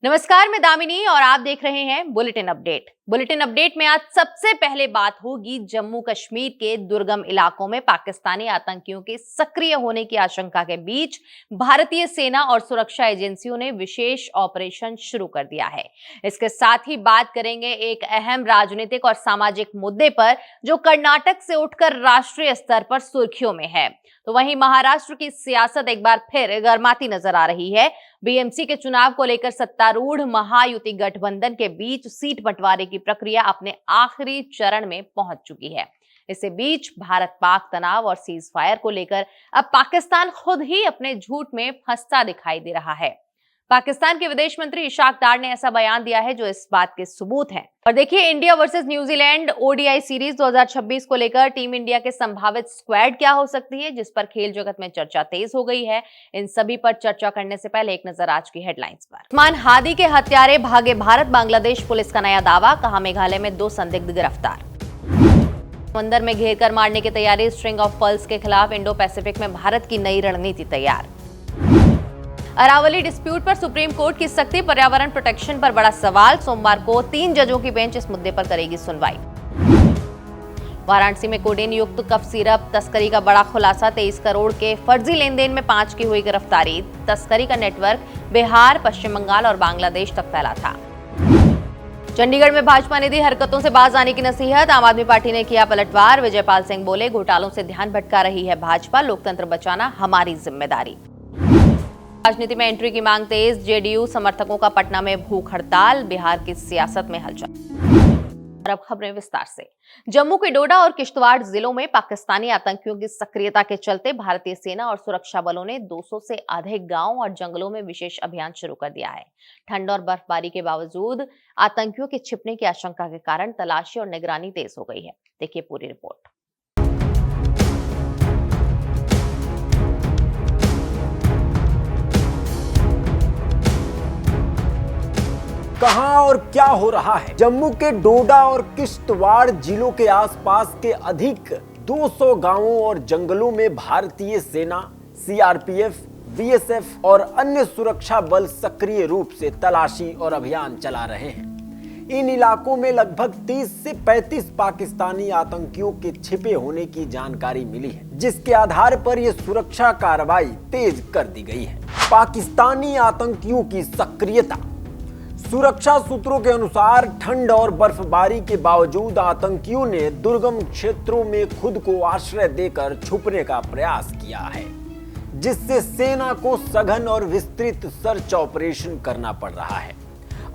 नमस्कार, मैं दामिनी और आप देख रहे हैं बुलेटिन अपडेट में आज सबसे पहले बात होगी जम्मू कश्मीर के दुर्गम इलाकों में पाकिस्तानी आतंकियों के सक्रिय होने की आशंका के बीच भारतीय सेना और सुरक्षा एजेंसियों ने विशेष ऑपरेशन शुरू कर दिया है। इसके साथ ही बात करेंगे एक अहम राजनीतिक और सामाजिक मुद्दे पर जो कर्नाटक से उठकर राष्ट्रीय स्तर पर सुर्खियों में है। तो वहीं महाराष्ट्र की सियासत एक बार फिर गर्माती नजर आ रही है। बीएमसी के चुनाव को लेकर सत्तारूढ़ महायुति गठबंधन के बीच सीट बंटवारे की प्रक्रिया अपने आखिरी चरण में पहुंच चुकी है। इसी बीच भारत पाक तनाव और सीज फायर को लेकर अब पाकिस्तान खुद ही अपने झूठ में फंसता दिखाई दे रहा है। पाकिस्तान के विदेश मंत्री इशाक डार ने ऐसा बयान दिया है जो इस बात के सबूत हैं। और देखिए, India versus New Zealand ODI series 2026 को लेकर टीम इंडिया के संभावित स्क्वाड क्या हो सकती है, जिस पर खेल जगत में चर्चा तेज हो गई है। इन सभी पर चर्चा करने से पहले एक नजर आज की हेडलाइंस पर। उस्मान हादी के हत्यारे भागे भारत, बांग्लादेश पुलिस का नया दावा, कहा मेघालय में 2 संदिग्ध गिरफ्तार। समंदर में घेर कर मारने की तैयारी, स्ट्रिंग ऑफ पर्ल्स के खिलाफ इंडो पैसिफिक में भारत की नई रणनीति तैयार। अरावली डिस्प्यूट पर सुप्रीम कोर्ट की सख्ती, पर्यावरण प्रोटेक्शन पर बड़ा सवाल, सोमवार को 3 जजों की बेंच इस मुद्दे पर करेगी सुनवाई। वाराणसी में कोडेन युक्त कफ सिरप तस्करी का बड़ा खुलासा, 23 करोड़ के फर्जी लेन देन में 5 की हुई गिरफ्तारी। तस्करी का नेटवर्क बिहार, पश्चिम बंगाल और बांग्लादेश तक फैला था। चंडीगढ़ में भाजपा ने दी हरकतों से बाज आने की नसीहत, आम आदमी पार्टी ने किया पलटवार। विजयपाल सिंह बोले, घोटालों से ध्यान भटका रही है भाजपा, लोकतंत्र बचाना हमारी जिम्मेदारी। राजनीति में एंट्री की मांग तेज, जेडीयू समर्थकों का पटना में भूख हड़ताल, बिहार की सियासत में हलचल। और अब खबरें विस्तार से। जम्मू के डोडा और किश्तवाड़ जिलों में पाकिस्तानी आतंकियों की सक्रियता के चलते भारतीय सेना और सुरक्षा बलों ने 200 से अधिक गांवों और जंगलों में विशेष अभियान शुरू कर दिया है। ठंड और बर्फबारी के बावजूद आतंकियों के छिपने की आशंका के कारण तलाशी और निगरानी तेज हो गई है। देखिए पूरी रिपोर्ट। कहां और क्या हो रहा है? जम्मू के डोडा और किश्तवाड़ जिलों के आसपास के अधिक 200 गांवों और जंगलों में भारतीय सेना, सीआरपीएफ, बीएसएफ और अन्य सुरक्षा बल सक्रिय रूप से तलाशी और अभियान चला रहे हैं। इन इलाकों में लगभग 30 से 35 पाकिस्तानी आतंकियों के छिपे होने की जानकारी मिली है, जिसके आधार पर यह सुरक्षा कार्रवाई तेज कर दी गई है। पाकिस्तानी आतंकियों की सक्रियता। सुरक्षा सूत्रों के अनुसार ठंड और बर्फबारी के बावजूद आतंकियों ने दुर्गम क्षेत्रों में खुद को आश्रय देकर छुपने का प्रयास किया है, जिससे सेना को सघन और विस्तृत सर्च ऑपरेशन करना पड़ रहा है।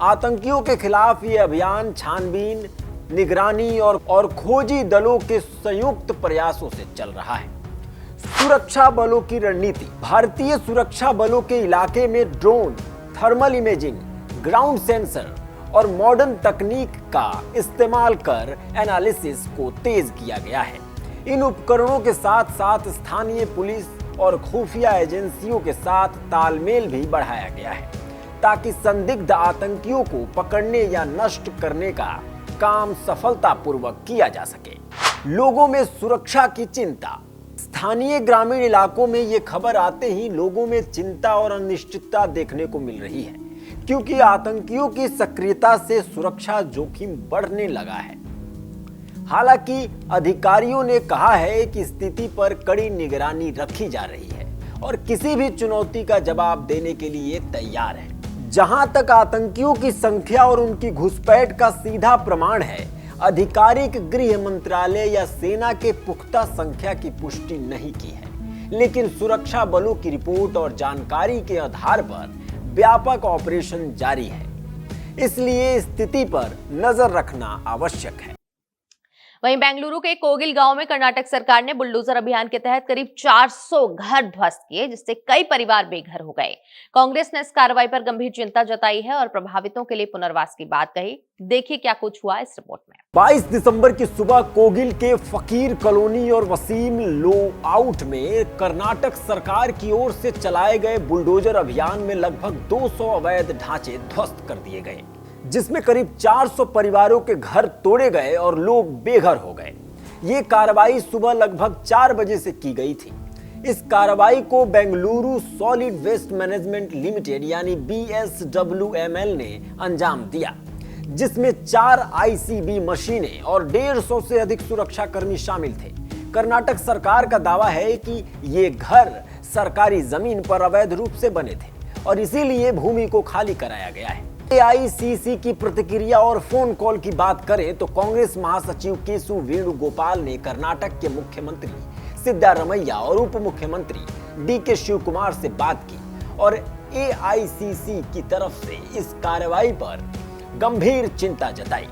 आतंकियों के खिलाफ ये अभियान छानबीन, निगरानी और खोजी दलों के संयुक्त प्रयासों से चल रहा है। सुरक्षा बलों की रणनीति। भारतीय सुरक्षा बलों के इलाके में drone, thermal imaging, ground sensor और मॉडर्न तकनीक का इस्तेमाल कर एनालिसिस को तेज किया गया है। इन उपकरणों के साथ साथ स्थानीय पुलिस और खुफिया एजेंसियों के साथ तालमेल भी बढ़ाया गया है, ताकि संदिग्ध आतंकियों को पकड़ने या नष्ट करने का काम सफलतापूर्वक किया जा सके। लोगों में सुरक्षा की चिंता। स्थानीय ग्रामीण इलाकों में ये खबर आते ही लोगों में चिंता और अनिश्चितता देखने को मिल रही है, क्योंकि आतंकियों की सक्रियता से सुरक्षा जोखिम बढ़ने लगा है। हालांकि अधिकारियों ने कहा है कि स्थिति पर कड़ी निगरानी रखी जा रही है और किसी भी चुनौती का जवाब देने के लिए तैयार है। जहां तक आतंकियों की संख्या और उनकी घुसपैठ का सीधा प्रमाण है, आधिकारिक गृह मंत्रालय या सेना के पुख्ता संख्या की पुष्टि नहीं की है, लेकिन सुरक्षा बलों की रिपोर्ट और जानकारी के आधार पर व्यापक ऑपरेशन जारी है, इसलिए स्थिति पर नजर रखना आवश्यक है। वहीं बेंगलुरु के कोगिल गांव में कर्नाटक सरकार ने बुलडोजर अभियान के तहत करीब 400 घर ध्वस्त किए, जिससे कई परिवार बेघर हो गए। कांग्रेस ने इस कार्रवाई पर गंभीर चिंता जताई है और प्रभावितों के लिए पुनर्वास की बात कही। देखिए क्या कुछ हुआ इस रिपोर्ट में। 22 दिसंबर की सुबह कोगिल के फकीर कॉलोनी और वसीम लो आउट में कर्नाटक सरकार की ओर से चलाए गए बुलडोजर अभियान में लगभग 200 अवैध ढांचे ध्वस्त कर दिए गए, जिसमें करीब 400 परिवारों के घर तोड़े गए और लोग बेघर हो गए। ये कार्रवाई सुबह लगभग 4 बजे से की गई थी। इस कार्रवाई को Bengaluru solid waste management limited यानी BSWML ने अंजाम दिया, जिसमें 4 ICB मशीनें और 150 से अधिक सुरक्षा कर्मी शामिल थे। कर्नाटक सरकार का दावा है कि ये घर सरकारी जमीन पर अवैध रूप से बने थे और इसीलिए भूमि को खाली कराया गया है। AICC की प्रतिक्रिया और फोन कॉल की बात करें तो कांग्रेस महासचिव केशु वेणुगोपाल ने कर्नाटक के मुख्यमंत्री सिद्धारमैया और उप मुख्यमंत्री DK शिवकुमार से बात की और AICC की तरफ से इस कार्रवाई पर गंभीर चिंता जताई।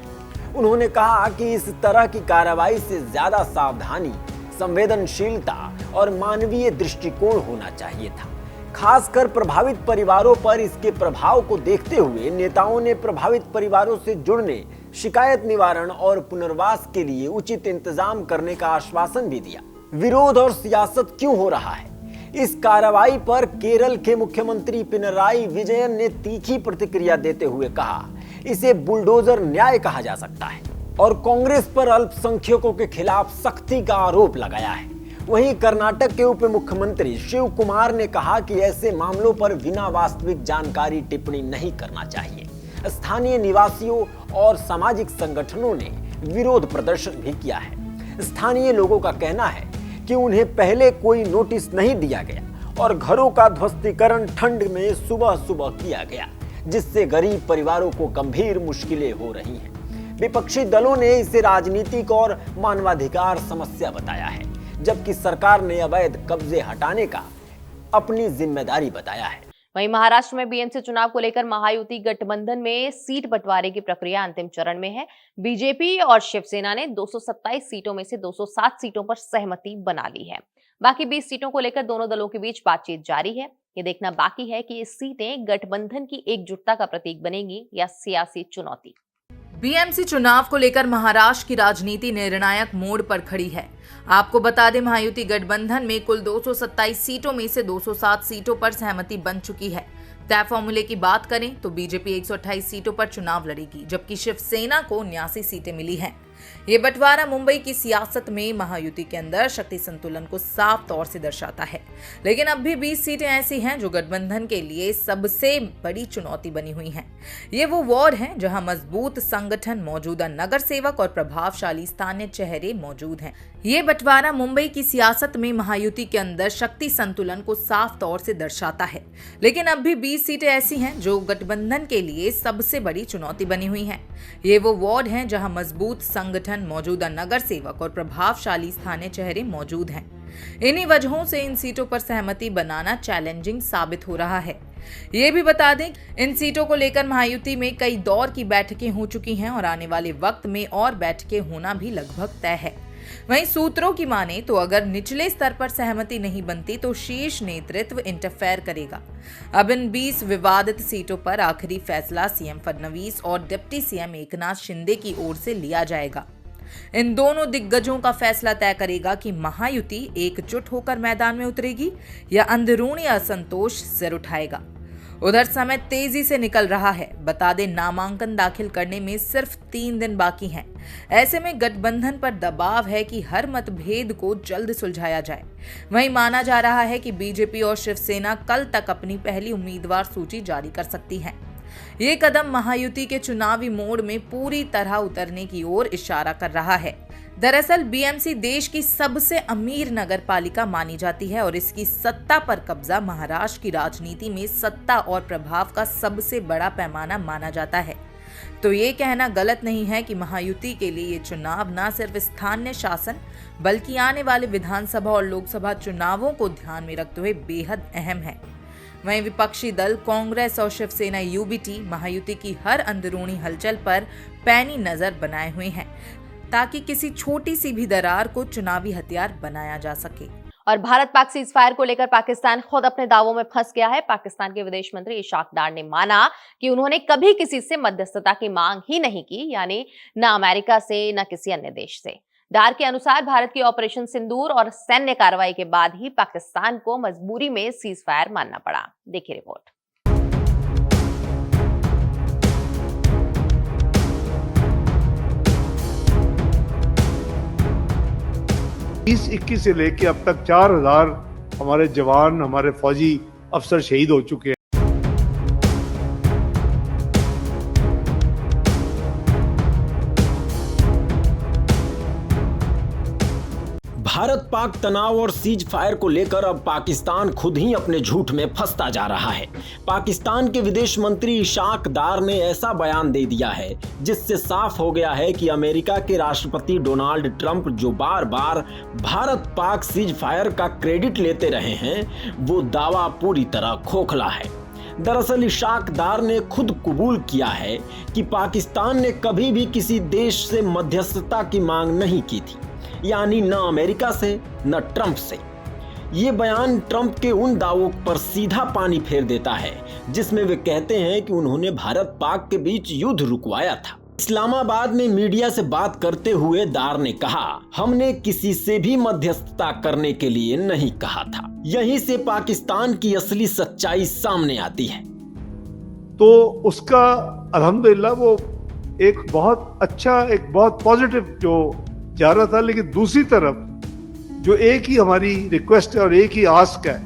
उन्होंने कहा कि इस तरह की कार्रवाई से ज्यादा सावधानी, संवेदनशीलता और मानवीय दृष्टिकोण होना चाहिए था। खासकर प्रभावित परिवारों पर इसके प्रभाव को देखते हुए नेताओं ने प्रभावित परिवारों से जुड़ने, शिकायत निवारण और पुनर्वास के लिए उचित इंतजाम करने का आश्वासन भी दिया। विरोध और सियासत क्यों हो रहा है? इस कार्रवाई पर केरल के मुख्यमंत्री पिनराई विजयन ने तीखी प्रतिक्रिया देते हुए कहा, इसे बुलडोजर न्याय कहा जा सकता है और कांग्रेस पर अल्पसंख्यकों के खिलाफ सख्ती का आरोप लगाया है। वहीं कर्नाटक के उप मुख्यमंत्री शिव कुमार ने कहा कि ऐसे मामलों पर बिना वास्तविक जानकारी टिप्पणी नहीं करना चाहिए। स्थानीय निवासियों और सामाजिक संगठनों ने विरोध प्रदर्शन भी किया है। स्थानीय लोगों का कहना है कि उन्हें पहले कोई नोटिस नहीं दिया गया और घरों का ध्वस्तीकरण ठंड में सुबह सुबह किया गया, जिससे गरीब परिवारों को गंभीर मुश्किलें हो रही हैं। विपक्षी दलों ने इसे राजनीतिक और मानवाधिकार समस्या बताया है, जबकि सरकार ने अवैध कब्जे हटाने का अपनी जिम्मेदारी बताया है। वहीं महाराष्ट्र में BMC चुनाव को लेकर महायुति गठबंधन में सीट बंटवारे की प्रक्रिया अंतिम चरण में है। बीजेपी और शिवसेना ने 227 सीटों में से 207 सीटों पर सहमति बना ली है। बाकी 20 सीटों को लेकर दोनों दलों के बीच बातचीत जारी है। ये देखना बाकी है कि ये सीटें गठबंधन की एकजुटता का प्रतीक बनेंगी या सियासी चुनौती। BMC चुनाव को लेकर महाराष्ट्र की राजनीति निर्णायक मोड़ पर खड़ी है। आपको बता दें, महायुति गठबंधन में कुल 227 सीटों में से 207 सीटों पर सहमति बन चुकी है। तय फॉर्मूले की बात करें तो बीजेपी 128 सीटों पर चुनाव लड़ेगी, जबकि शिवसेना को 79 सीटें मिली हैं। ये बंटवारा मुंबई की सियासत में महायुति के अंदर शक्ति संतुलन को साफ तौर से दर्शाता है। लेकिन अब भी 20 सीटें ऐसी हैं जो गठबंधन के लिए सबसे बड़ी चुनौती बनी हुई हैं। ये वो वार्ड हैं जहां मजबूत संगठन, मौजूदा नगर सेवक और प्रभावशाली स्थानीय चेहरे मौजूद हैं। ये बंटवारा मुंबई की सियासत में महायुति के अंदर शक्ति संतुलन को साफ तौर से दर्शाता है। लेकिन अब भी 20 सीटें ऐसी हैं जो गठबंधन के लिए सबसे बड़ी चुनौती बनी हुई हैं। ये वो वार्ड हैं जहां मजबूत संगठन, मौजूदा नगर सेवक और प्रभावशाली स्थानीय चेहरे मौजूद हैं। इन्हीं वजहों से इन सीटों पर सहमति बनाना चैलेंजिंग साबित हो रहा है। ये भी बता दें, इन सीटों को लेकर महायुति में कई दौर की बैठकें हो चुकी हैं और आने वाले वक्त में और बैठकें होना भी लगभग तय है। वहीं सूत्रों की माने तो अगर निचले स्तर पर सहमति नहीं बनती तो शीर्ष नेतृत्व इंटरफेयर करेगा। अब इन 20 विवादित सीटों पर आखिरी फैसला सीएम फडणवीस और डिप्टी सीएम एकनाथ शिंदे की ओर से लिया जाएगा। इन दोनों दिग्गजों का फैसला तय करेगा कि महायुति एकजुट होकर मैदान में उतरेगी या अंदरूनी असंतोष सिर उठाएगा। उधर समय तेजी से निकल रहा है। बता दें, नामांकन दाखिल करने में सिर्फ 3 दिन बाकी हैं। ऐसे में गठबंधन पर दबाव है कि हर मतभेद को जल्द सुलझाया जाए। वहीं माना जा रहा है कि बीजेपी और शिवसेना कल तक अपनी पहली उम्मीदवार सूची जारी कर सकती हैं। ये कदम महायुति के चुनावी मोड़ में पूरी तरह उतरने की ओर इशारा कर रहा है। दरअसल BMC देश की सबसे अमीर नगर पालिका मानी जाती है और इसकी सत्ता पर कब्जा महाराष्ट्र की राजनीति में सत्ता और प्रभाव का सबसे बड़ा पैमाना माना जाता है। तो ये कहना गलत नहीं है कि महायुति के लिए ये चुनाव न सिर्फ स्थानीय शासन बल्कि आने वाले विधानसभा और लोकसभा चुनावों को ध्यान में रखते हुए बेहद अहम है। वहीं विपक्षी दल कांग्रेस और शिवसेना UBT महायुति की हर अंदरूनी हलचल पर पैनी नजर बनाए हुए हैं ताकि किसी छोटी सी भी दरार को चुनावी हथियार बनाया जा सके। और भारत पाक सीजफायर को लेकर पाकिस्तान खुद अपने दावों में फंस गया है। पाकिस्तान के विदेश मंत्री इशाक डार ने माना कि उन्होंने कभी किसी से मध्यस्थता की मांग ही नहीं की, यानी न अमेरिका से न किसी अन्य देश से। डार के अनुसार भारत की ऑपरेशन सिंदूर और सैन्य कार्रवाई के बाद ही पाकिस्तान को मजबूरी में सीजफायर मानना पड़ा। देखिए रिपोर्ट। 2021 से लेकर अब तक 4000 हमारे जवान, हमारे फौजी अफसर शहीद हो चुके हैं। भारत पाक तनाव और सीज फायर को लेकर अब पाकिस्तान खुद ही अपने झूठ में फंसता जा रहा है। पाकिस्तान के विदेश मंत्री इशाक दार ने ऐसा बयान दे दिया है जिससे साफ हो गया है कि अमेरिका के राष्ट्रपति डोनाल्ड ट्रंप जो बार बार भारत पाक सीज फायर का क्रेडिट लेते रहे हैं, वो दावा पूरी तरह खोखला है। दरअसल इशाक दार ने खुद कबूल किया है कि पाकिस्तान ने कभी भी किसी देश से मध्यस्थता की मांग नहीं की थी, यानी न अमेरिका से न ट्रंप से। ये बयान ट्रंप के उन दावों पर सीधा पानी फेर देता है जिसमें वे कहते हैं कि उन्होंने भारत पाक के बीच युद्ध रुकवाया था। इस्लामाबाद में मीडिया से बात करते हुए दार ने कहा, हमने किसी से भी मध्यस्थता करने के लिए नहीं कहा था। यहीं से पाकिस्तान की असली सच्चाई सामने आती है। तो उसका अल्हम्दुलिल्लाह वो एक बहुत अच्छा, एक बहुत पॉजिटिव जो जा रहा था, लेकिन दूसरी तरफ जो एक ही हमारी रिक्वेस्ट है और एक ही आस्क है,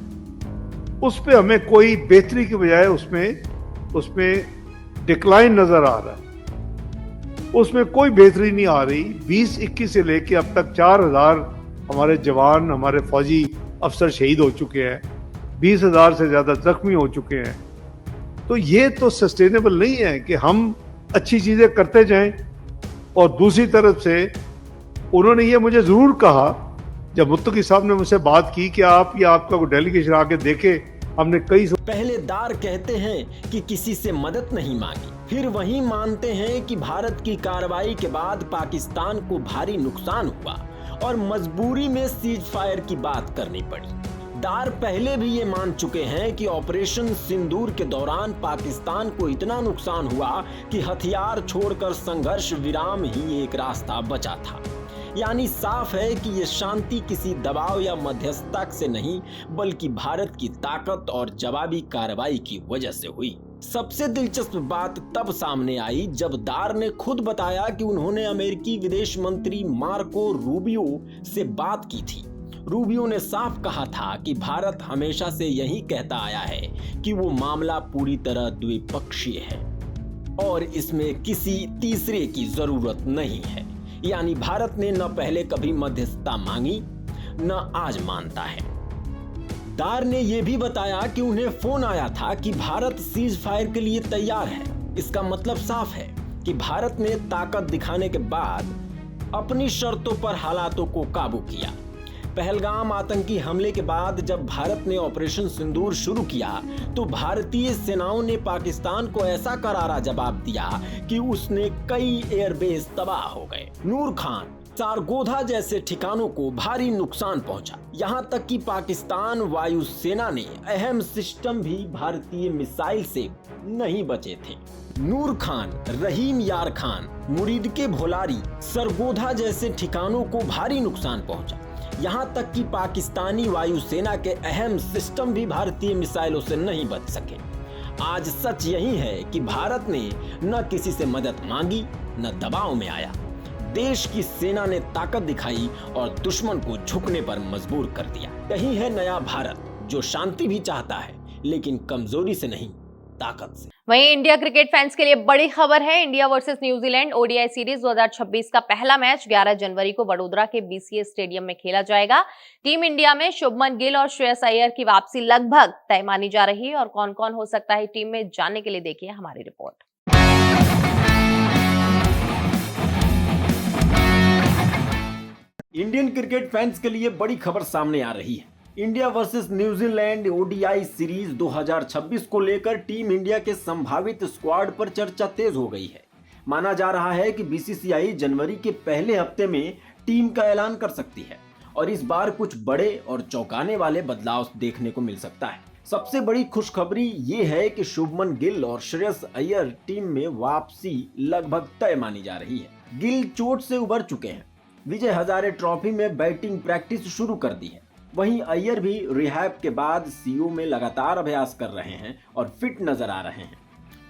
उस पे हमें कोई बेहतरी की बजाय उसमें डिक्लाइन नजर आ रहा है। उसमें कोई बेहतरी नहीं आ रही। 2021 से लेके अब तक 4000 हमारे जवान, हमारे फौजी अफसर शहीद हो चुके हैं, 20,000 से ज्यादा जख्मी हो चुके हैं। तो ये तो सस्टेनेबल नहीं है कि हम अच्छी चीजें करते जाएं और दूसरी तरफ से उन्होंने ये मुझे जरूर कहा जब मुत्तकी साहब ने मुझसे बात की कि आप या आपका कोई डेलीगेशन आके देखे, हमने कई पहले दार कहते हैं कि किसी से मदद नहीं मांगी, फिर वही मानते हैं कि भारत की कार्रवाई के बाद पाकिस्तान को भारी नुकसान हुआ और मजबूरी में सीज फायर की बात करनी पड़ी। दार पहले भी ये मान चुके हैं कि ऑपरेशन सिंदूर के दौरान पाकिस्तान को इतना नुकसान हुआ कि हथियार छोड़कर संघर्ष विराम ही एक रास्ता बचा था। यानी साफ है कि ये शांति किसी दबाव या मध्यस्थता से नहीं, बल्कि भारत की ताकत और जवाबी कार्रवाई की वजह से हुई। सबसे दिलचस्प बात तब सामने आई जब दार ने खुद बताया कि उन्होंने अमेरिकी विदेश मंत्री मार्को रूबियो से बात की थी। रूबियो ने साफ कहा था कि भारत हमेशा से यही कहता आया है कि वो मामला पूरी तरह द्विपक्षीय है और इसमें किसी तीसरे की जरूरत नहीं है। यानी भारत ने न पहले कभी मध्यस्थता मांगी, न आज मानता है। दार ने यह भी बताया कि उन्हें फोन आया था कि भारत सीज फायर के लिए तैयार है। इसका मतलब साफ है कि भारत ने ताकत दिखाने के बाद अपनी शर्तों पर हालातों को काबू किया। पहलगाम आतंकी हमले के बाद जब भारत ने ऑपरेशन सिंदूर शुरू किया तो भारतीय सेनाओं ने पाकिस्तान को ऐसा करारा जवाब दिया कि उसने कई एयरबेस तबाह हो गए। नूर खान, सारगोधा जैसे ठिकानों को भारी नुकसान पहुंचा। यहां तक कि पाकिस्तान वायुसेना ने अहम सिस्टम भी भारतीय मिसाइल से नहीं बचे थे। नूर खान, रहीम यार खान, मुरीद के भोलारी, सरगोधा जैसे ठिकानों को भारी नुकसान पहुंचा। यहाँ तक कि पाकिस्तानी वायुसेना के अहम सिस्टम भी भारतीय मिसाइलों से नहीं बच सके। आज सच यही है कि भारत ने न किसी से मदद मांगी, न दबाव में आया। देश की सेना ने ताकत दिखाई और दुश्मन को झुकने पर मजबूर कर दिया। यही है नया भारत, जो शांति भी चाहता है लेकिन कमजोरी से नहीं, ताकत से। वहीं इंडिया क्रिकेट फैंस के लिए बड़ी खबर है। India versus New Zealand ODI series 2026 का पहला मैच 11 जनवरी को वडोदरा के बीसीए स्टेडियम में खेला जाएगा। टीम इंडिया में शुभमन गिल और श्रेयस अय्यर की वापसी लगभग तय मानी जा रही है और कौन कौन हो सकता है टीम में, जानने के लिए देखिए हमारी रिपोर्ट। इंडियन क्रिकेट फैंस के लिए बड़ी खबर सामने आ रही है। India versus New Zealand ODI series 2026 को लेकर टीम इंडिया के संभावित स्क्वाड पर चर्चा तेज हो गई है। माना जा रहा है कि बीसीसीआई जनवरी के पहले हफ्ते में टीम का ऐलान कर सकती है और इस बार कुछ बड़े और चौंकाने वाले बदलाव देखने को मिल सकता है। सबसे बड़ी खुशखबरी ये है कि शुभमन गिल और श्रेयस अय्यर टीम में वापसी लगभग तय मानी जा रही है। गिल चोट से उबर चुके हैं, विजय हजारे ट्रॉफी में बैटिंग प्रैक्टिस शुरू कर दी है। वहीं अय्यर भी रिहैब के बाद सीओ में लगातार अभ्यास कर रहे हैं और फिट नजर आ रहे हैं।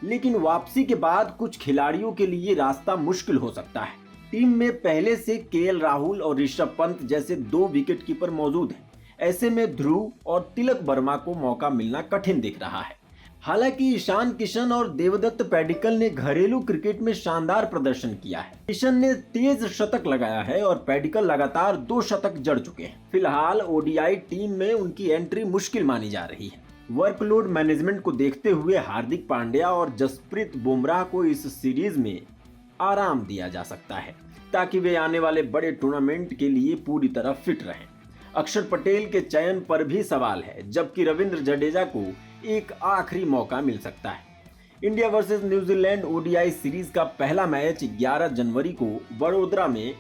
लेकिन वापसी के बाद कुछ खिलाड़ियों के लिए रास्ता मुश्किल हो सकता है। टीम में पहले से केएल राहुल और ऋषभ पंत जैसे 2 विकेट कीपर मौजूद हैं, ऐसे में ध्रुव और तिलक वर्मा को मौका मिलना कठिन दिख रहा है। हालांकि ईशान किशन और देवदत्त पैडिकल ने घरेलू क्रिकेट में शानदार प्रदर्शन किया है। किशन ने तेज शतक लगाया है और पैडिकल लगातार 2 शतक जड़ चुके हैं। फिलहाल ओडीआई टीम में उनकी एंट्री मुश्किल मानी जा रही है। वर्कलोड मैनेजमेंट को देखते हुए हार्दिक पांड्या और जसप्रीत बुमराह को इस सीरीज में आराम दिया जा सकता है ताकि वे आने वाले बड़े टूर्नामेंट के लिए पूरी तरह फिट रहें। अक्षर पटेल के चयन पर भी सवाल है, जबकि रविंद्र जडेजा को एक आखिरी मौका मिल सकता है। India versus New Zealand ODI series का पहला मैच 11 जनवरी को वडोदरा में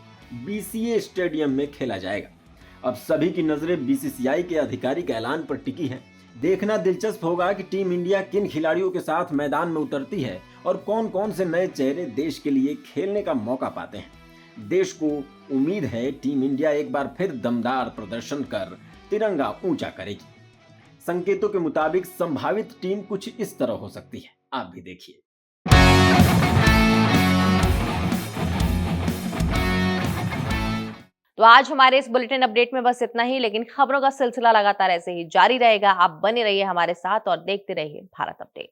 बीसीए स्टेडियम में खेला जाएगा। अब सभी की नजरें बीसीसीआई के आधिकारिक ऐलान पर टिकी हैं। देखना दिलचस्प होगा कि टीम इंडिया किन खिलाड़ियों के साथ मैदान में उतरती है और कौन कौन से नए चेहरे देश के लिए खेलने का मौका पाते हैं। देश को उम्मीद है टीम इंडिया एक बार फिर दमदार प्रदर्शन कर तिरंगा ऊंचा करेगी। संकेतों के मुताबिक संभावित टीम कुछ इस तरह हो सकती है, आप भी देखिए। तो आज हमारे इस बुलेटिन अपडेट में बस इतना ही, लेकिन खबरों का सिलसिला लगातार ऐसे ही जारी रहेगा। आप बने रहिए हमारे साथ और देखते रहिए भारत अपडेट।